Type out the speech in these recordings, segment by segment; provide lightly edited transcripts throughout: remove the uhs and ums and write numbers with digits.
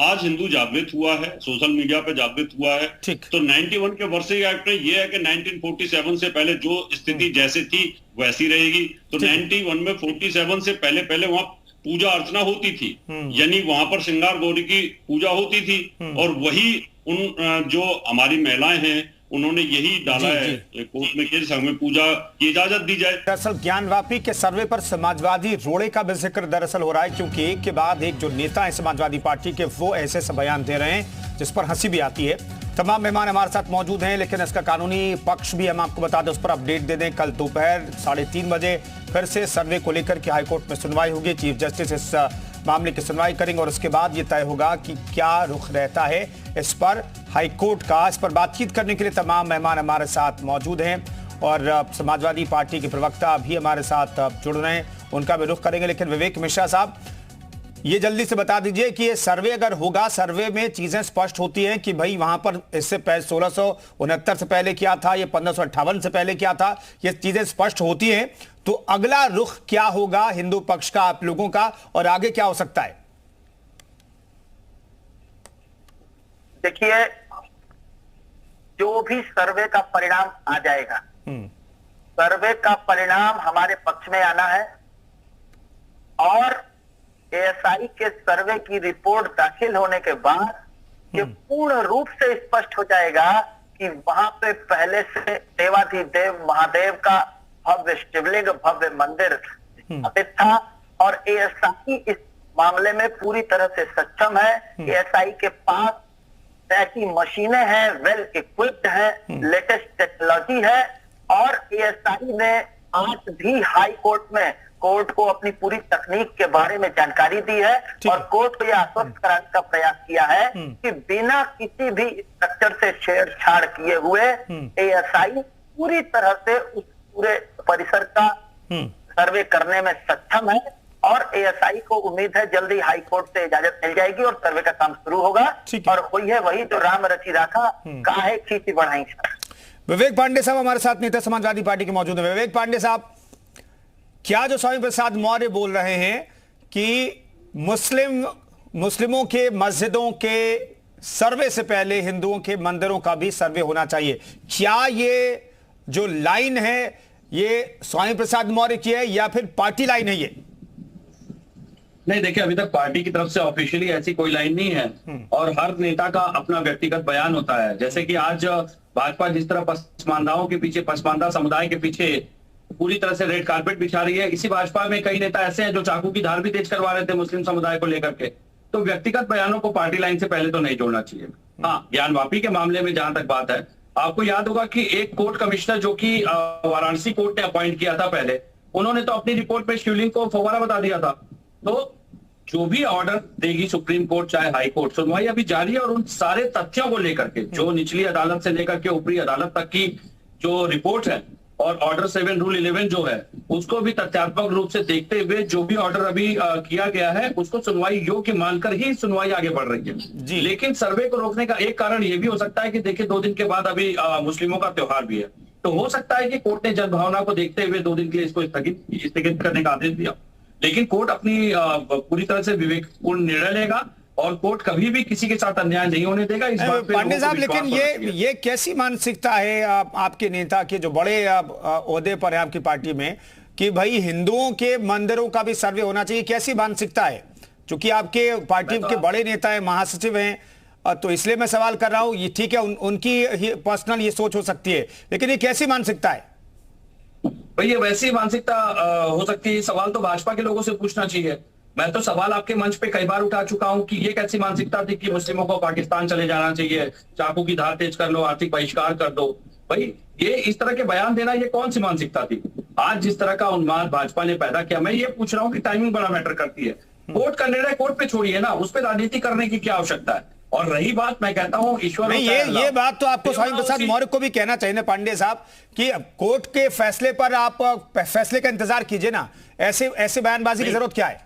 आज हिंदू जागृत हुआ है, सोशल मीडिया पे जागृत हुआ है। तो 91 के वर्षीय एक्ट में ये है कि 1947 से पहले जो स्थिति जैसे थी वैसी रहेगी। तो 91 में 47 से पहले पहले वहां पूजा अर्चना होती थी, यानी वहां पर श्रृंगार गौरी की पूजा होती थी, और वही उन जो हमारी महिलाएं हैं उन्होंने यही डाला है कोर्ट में कि हमें पूजा की इजाजत दी जाए। दरअसल ज्ञानवापी के सर्वे पर समाजवादी रोड़े का भी जिक्र दरअसल हो रहा है, क्योंकि एक के बाद एक जो नेता है समाजवादी पार्टी के वो ऐसे से बयान दे रहे हैं जिस पर हंसी भी आती है। तमाम मेहमान हमारे साथ मौजूद हैं, लेकिन इसका कानूनी पक्ष भी हम आपको बता दें, उस पर अपडेट दे दें। कल दोपहर 3:30 बजे फिर से सर्वे को लेकर के हाईकोर्ट में सुनवाई होगी। चीफ जस्टिस इस मामले की सुनवाई करेंगे और उसके बाद ये तय होगा कि क्या रुख रहता है इस पर हाईकोर्ट का। इस पर बातचीत करने के लिए तमाम मेहमान हमारे साथ मौजूद हैं और समाजवादी पार्टी के प्रवक्ता भी हमारे साथ जुड़ रहे हैं, उनका भी रुख करेंगे। लेकिन विवेक मिश्रा साहब, ये जल्दी से बता दीजिए कि ये सर्वे अगर होगा, सर्वे में चीजें स्पष्ट होती हैं कि भाई वहां पर इससे पहले 1669 से पहले क्या था, ये 1558 से पहले क्या था, ये चीजें स्पष्ट होती हैं, तो अगला रुख क्या होगा हिंदू पक्ष का, आप लोगों का, और आगे क्या हो सकता है? देखिए, जो भी सर्वे का परिणाम आ जाएगा, सर्वे का परिणाम हमारे पक्ष में आना है और एएसआई के सर्वे की रिपोर्ट दाखिल होने के बाद ये पूर्ण रूप से स्पष्ट हो जाएगा कि वहां पे पहले से देवाधिदेव महादेव का भव्य शिवलिंग, भव्य मंदिर स्थापित था और एएसआई इस मामले में पूरी तरह से सक्षम है। एएसआई के पास ऐसी मशीनें हैं, वेल इक्विप्ड है, लेटेस्ट टेक्नोलॉजी है और एएसआई ने आज भी हाई कोर्ट में कोर्ट को अपनी पूरी तकनीक के बारे में जानकारी दी है और कोर्ट को यह आश्वस्त कराने का प्रयास किया है कि बिना किसी भी स्ट्रक्चर से छेड़छाड़ किए हुए एएसआई पूरी तरह से उस पूरे परिसर का सर्वे करने में सक्षम है और एएसआई को उम्मीद है जल्दी हाई कोर्ट से इजाजत मिल जाएगी और सर्वे का काम शुरू होगा और हुई है वही जो राम रची राखा, काहे खींची बढ़ाई। विवेक पांडे साहब हमारे साथ नेता समाजवादी पार्टी के मौजूद है। विवेक पांडे साहब, क्या जो स्वामी प्रसाद मौर्य बोल रहे हैं कि मुस्लिमों के मस्जिदों के सर्वे से पहले हिंदुओं के मंदिरों का भी सर्वे होना चाहिए, क्या ये जो लाइन है ये स्वामी प्रसाद मौर्य की है या फिर पार्टी लाइन है? ये नहीं, देखिए, अभी तक पार्टी की तरफ से ऑफिशियली ऐसी कोई लाइन नहीं है और हर नेता का अपना व्यक्तिगत बयान होता है। जैसे कि आज भाजपा जिस तरह पसमानदाओं के पीछे, पसमानदा समुदाय के पीछे पूरी तरह से रेड कारपेट बिछा रही है, इसी भाजपा में कई नेता ऐसे हैं जो चाकू की धार भी तेज करवा रहे थे मुस्लिम समुदाय को लेकर के। तो व्यक्तिगत बयानों को पार्टी लाइन से पहले तो नहीं जोड़ना चाहिए। हाँ, ज्ञानवापी के मामले में जहां तक बात है, आपको याद होगा कि एक कोर्ट कमिश्नर जो कि वाराणसी कोर्ट ने अपॉइंट किया था पहले, उन्होंने तो अपनी रिपोर्ट में शिवलिंग को फव्वारा बता दिया था। तो जो भी ऑर्डर देगी सुप्रीम कोर्ट चाहे हाई कोर्ट, सुनवाई अभी जारी है और उन सारे तथ्यों को लेकर के जो निचली अदालत से लेकर के ऊपरी अदालत तक की जो रिपोर्ट है और ऑर्डर 7 रूल 11 जो है उसको भी तथ्यात्मक रूप से देखते हुए जो भी ऑर्डर अभी किया गया है उसको सुनवाई योग्य मानकर ही सुनवाई आगे बढ़ रही है। लेकिन सर्वे को रोकने का एक कारण ये भी हो सकता है कि देखिए 2 दिन के बाद अभी मुस्लिमों का त्योहार भी है, तो हो सकता है कि कोर्ट ने जनभावना को देखते हुए 2 दिन के लिए इसको स्थगित करने का आदेश दिया। लेकिन कोर्ट अपनी पूरी तरह से विवेकपूर्ण निर्णय लेगा और कोर्ट कभी भी किसी के साथ अन्याय नहीं होने देगा। इस बात पे पांडे साहब, लेकिन ये कैसी मानसिकता है आपके नेता के जो बड़े ओहदे पर है आपकी पार्टी में कि भाई हिंदुओं के मंदिरों का भी सर्वे होना चाहिए, कैसी मानसिकता है? क्योंकि आपके पार्टी के बड़े नेता है, महासचिव हैं, तो इसलिए मैं सवाल कर रहा हूं। ये ठीक है, उनकी पर्सनल ये सोच हो सकती है, लेकिन ये कैसी मानसिकता है? भाई, ये वैसी मानसिकता हो सकती है, सवाल तो भाजपा के लोगों से पूछना चाहिए। मैं तो सवाल आपके मंच पे कई बार उठा चुका हूं कि ये कैसी मानसिकता थी कि मुस्लिमों को पाकिस्तान चले जाना चाहिए, चाकू की धार तेज कर लो, आर्थिक बहिष्कार कर दो। भाई, ये इस तरह के बयान देना ये कौन सी मानसिकता थी? आज जिस तरह का उन्माद भाजपा ने पैदा किया, मैं ये पूछ रहा हूँ कि टाइमिंग बड़ा मैटर करती है। कोर्ट का निर्णय कोर्ट पे छोड़िए ना, उस पर राजनीति करने की क्या आवश्यकता है? और रही बात, मैं कहता हूं ईश्वर, ये बात तो आपको स्वामी प्रसाद मौर्य को भी कहना चाहिए ना पांडे साहब कि कोर्ट के फैसले पर आप फैसले का इंतजार कीजिए ना, ऐसे बयानबाजी की जरूरत क्या है?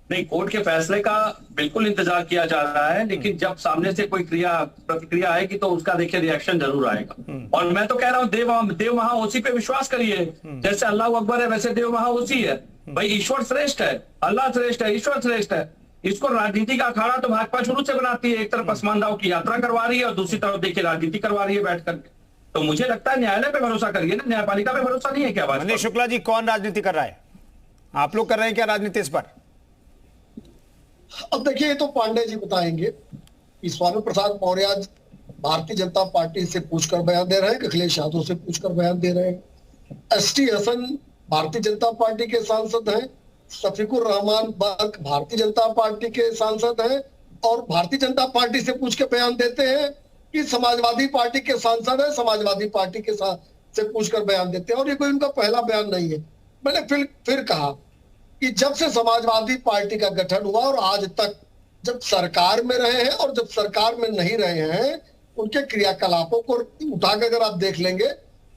नहीं, कोर्ट के फैसले का बिल्कुल इंतजार किया जा रहा है, लेकिन जब सामने से कोई प्रतिक्रिया आएगी तो उसका देखिए रिएक्शन जरूर आएगा। और मैं तो कह रहा हूँ देव महाओसी पे विश्वास करिए, जैसे अल्लाह अकबर है वैसे देव महाओसी है। भाई, ईश्वर श्रेष्ठ है, अल्लाह श्रेष्ठ है, ईश्वर श्रेष्ठ है। इसको राजनीति का अखाड़ा तो भाजपा शुरू से बनाती है। एक तरफ पसमानदाओं की यात्रा करवा रही है और दूसरी तरफ देखिए राजनीति करवा रही है बैठ करके। तो मुझे लगता है न्यायालय पे भरोसा करिए ना, न्यायपालिका पे भरोसा नहीं है क्या? बात मनीष शुक्ला जी, कौन राजनीति कर रहा है? आप लोग कर रहे हैं क्या राजनीति इस पर? अब देखिए, ये तो पांडे जी बताएंगे। स्वामी प्रसाद मौर्य आज भारतीय जनता पार्टी से पूछकर बयान दे रहे हैं, अखिलेश यादव से पूछकर बयान दे रहे हैं। एसटी हसन भारतीय जनता पार्टी के सांसद हैं, शफीकुर रहमान बर्क भारतीय जनता पार्टी के सांसद हैं और भारतीय जनता पार्टी से पूछ के बयान देते हैं कि समाजवादी पार्टी के सांसद है, समाजवादी पार्टी के से पूछकर बयान देते हैं। और ये कोई उनका पहला बयान नहीं है। मैंने फिर कहा कि जब से समाजवादी पार्टी का गठन हुआ और आज तक जब सरकार में रहे हैं और जब सरकार में नहीं रहे हैं, उनके क्रियाकलापों को उठाकर अगर आप देख लेंगे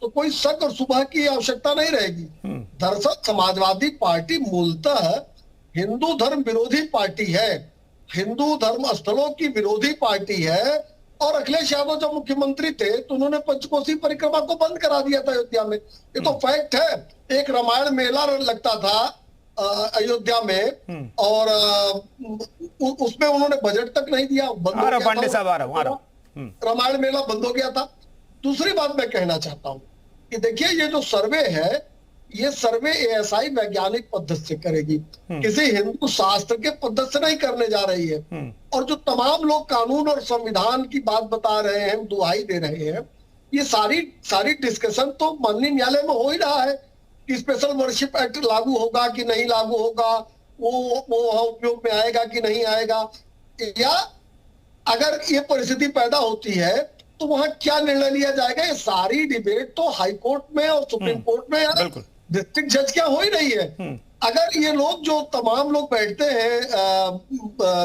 तो कोई शक और शुबह की आवश्यकता नहीं रहेगी। दरअसल समाजवादी पार्टी मूलतः हिंदू धर्म विरोधी पार्टी है, हिंदू धर्म स्थलों की विरोधी पार्टी है। और अखिलेश यादव जब मुख्यमंत्री थे तो उन्होंने पंचकोसी परिक्रमा को बंद करा दिया था अयोध्या में। ये तो फैक्ट है। एक रामायण मेला लगता था अयोध्या में और उसमें उन्होंने बजट तक नहीं दिया, बंद हो गया था। रामायण मेला बंद हो गया था। दूसरी बात मैं कहना चाहता हूं कि देखिए, ये जो सर्वे है, ये सर्वे एएसआई वैज्ञानिक पद्धति से करेगी, किसी हिंदू शास्त्र के पद्धति से नहीं करने जा रही है। और जो तमाम लोग कानून और संविधान की बात बता रहे हैं, दुहाई दे रहे हैं, ये सारी डिस्कशन तो माननीय न्यायालय में हो ही रहा है कि स्पेशल वर्शिप एक्ट लागू होगा कि नहीं लागू होगा, वो उपयोग में आएगा कि नहीं आएगा, या अगर ये परिस्थिति पैदा होती है तो वहां क्या निर्णय लिया जाएगा। ये सारी डिबेट तो हाई कोर्ट में और सुप्रीम कोर्ट में या डिस्ट्रिक्ट जज क्या हो ही रही है। अगर ये लोग जो तमाम लोग बैठते हैं,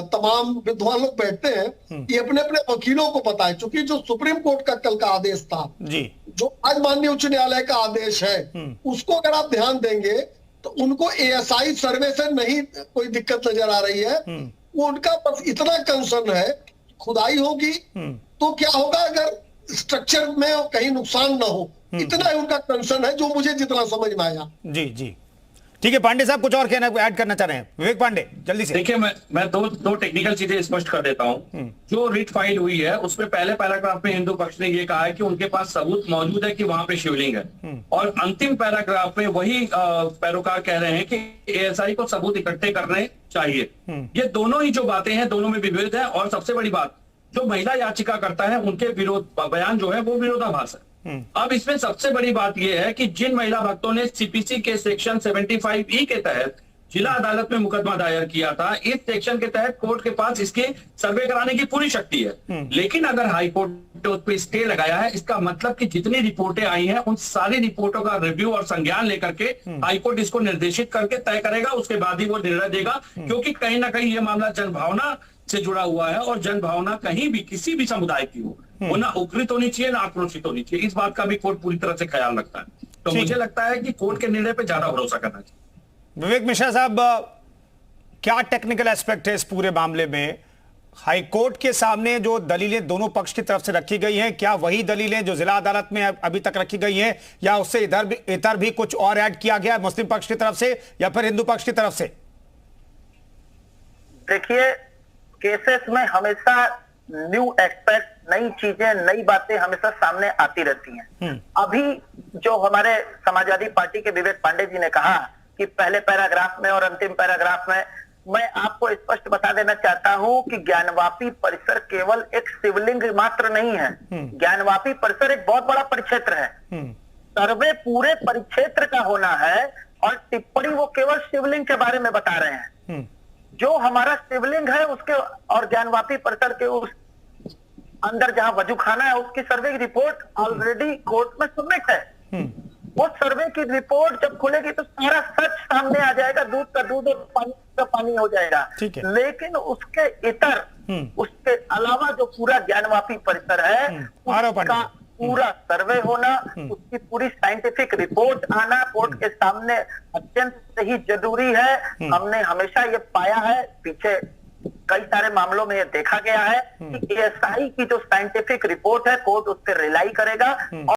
तमाम विद्वान लोग बैठते हैं, ये अपने अपने वकीलों को पता है, क्योंकि जो सुप्रीम कोर्ट का कल का आदेश था जी, जो आज माननीय उच्च न्यायालय का आदेश है, उसको अगर आप ध्यान देंगे तो उनको एएसआई सर्वे से नहीं कोई दिक्कत नजर आ रही है। वो उनका बस इतना कंसर्न है, खुदाई होगी तो क्या होगा अगर स्ट्रक्चर में कहीं नुकसान ना हो, इतना ही उनका कंसर्न है, जो मुझे जितना समझ में आया। जी जी, ठीक है। पांडे साहब कुछ और कहना ऐड करना चाह रहे हैं? विवेक पांडे, जल्दी से। देखिए, मैं दो टेक्निकल चीजें स्पष्ट कर देता हूं। जो रिट फाइल हुई है उसमें पहले पैराग्राफ में हिंदू पक्ष ने ये कहा है कि उनके पास सबूत मौजूद है कि वहां पे शिवलिंग है, और अंतिम पैराग्राफ में वही पैरोकार कह रहे हैं कि एएसआई को सबूत इकट्ठे करने चाहिए। ये दोनों ही जो बातें हैं, दोनों में विभेद है। और सबसे बड़ी बात, जो महिला याचिका करता है उनके विरोध बयान जो है वो विरोधाभास है। अब इसमें सबसे बड़ी बात यह है कि जिन महिला भक्तों ने सीपीसी के सेक्शन 75E के तहत जिला अदालत में मुकदमा दायर किया था, इस सेक्शन के तहत कोर्ट के पास इसके सर्वे कराने की पूरी शक्ति है। लेकिन अगर हाई कोर्ट पे स्टे लगाया है, इसका मतलब कि जितनी रिपोर्टें आई हैं उन सारी रिपोर्टों का रिव्यू और संज्ञान लेकर के हाई कोर्ट इसको निर्देशित करके तय करेगा, उसके बाद ही वो निर्णय देगा। क्योंकि कहीं ना कहीं ये मामला जनभावना से जुड़ा हुआ है और जनभावना कहीं भी किसी भी समुदाय की हो, वो ना उग्रित होनी चाहिए ना आक्रोशित होनी चाहिए। इस बात का भी कोर्ट पूरी तरह से ख्याल रखता है। तो मुझे लगता है कि कोर्ट के निर्णय पे ज्यादा भरोसा करना चाहिए। विवेक मिश्रा साहब, क्या टेक्निकल एस्पेक्ट है इस पूरे मामले में? हाई कोर्ट के सामने जो दलीलें दोनों पक्ष की तरफ से रखी गई हैं, क्या वही दलीलें जो जिला अदालत में अभी तक रखी गई हैं, या उससे इधर भी कुछ और ऐड किया गया है मुस्लिम पक्ष की तरफ से या फिर हिंदू पक्ष की तरफ से? देखिए, केसेस में हमेशा न्यू एक्सपेक्ट, नई चीजें, नई बातें हमेशा सामने आती रहती हैं। अभी जो हमारे समाजवादी पार्टी के विवेक पांडे जी ने कहा कि पहले पैराग्राफ में और अंतिम पैराग्राफ में, मैं आपको स्पष्ट बता देना चाहता हूं कि ज्ञानवापी परिसर केवल एक शिवलिंग मात्र नहीं है। ज्ञानवापी परिसर एक बहुत बड़ा परिक्षेत्र है। सर्वे पूरे परिक्षेत्र का होना है और टिप्पणी वो केवल शिवलिंग के बारे में बता रहे हैं। जो हमारा शिवलिंग है उसके और ज्ञानवापी परिसर के उस अंदर जहां वजूखाना है, उसकी सर्वे की रिपोर्ट ऑलरेडी कोर्ट में सबमिट है। वो सर्वे की रिपोर्ट जब खुलेगी तो सारा सच सामने आ जाएगा, दूध का दूध और पानी का पानी हो जाएगा। लेकिन उसके इतर, उसके अलावा जो पूरा ज्ञानवापी परिसर है उसका पूरा सर्वे होना, उसकी पूरी साइंटिफिक रिपोर्ट आना कोर्ट के सामने अत्यंत ही जरूरी है। हमने हमेशा ये पाया है, पीछे कई सारे मामलों में ये देखा गया है कि एएसआई की जो साइंटिफिक रिपोर्ट है कोर्ट उस पर रिलाई करेगा।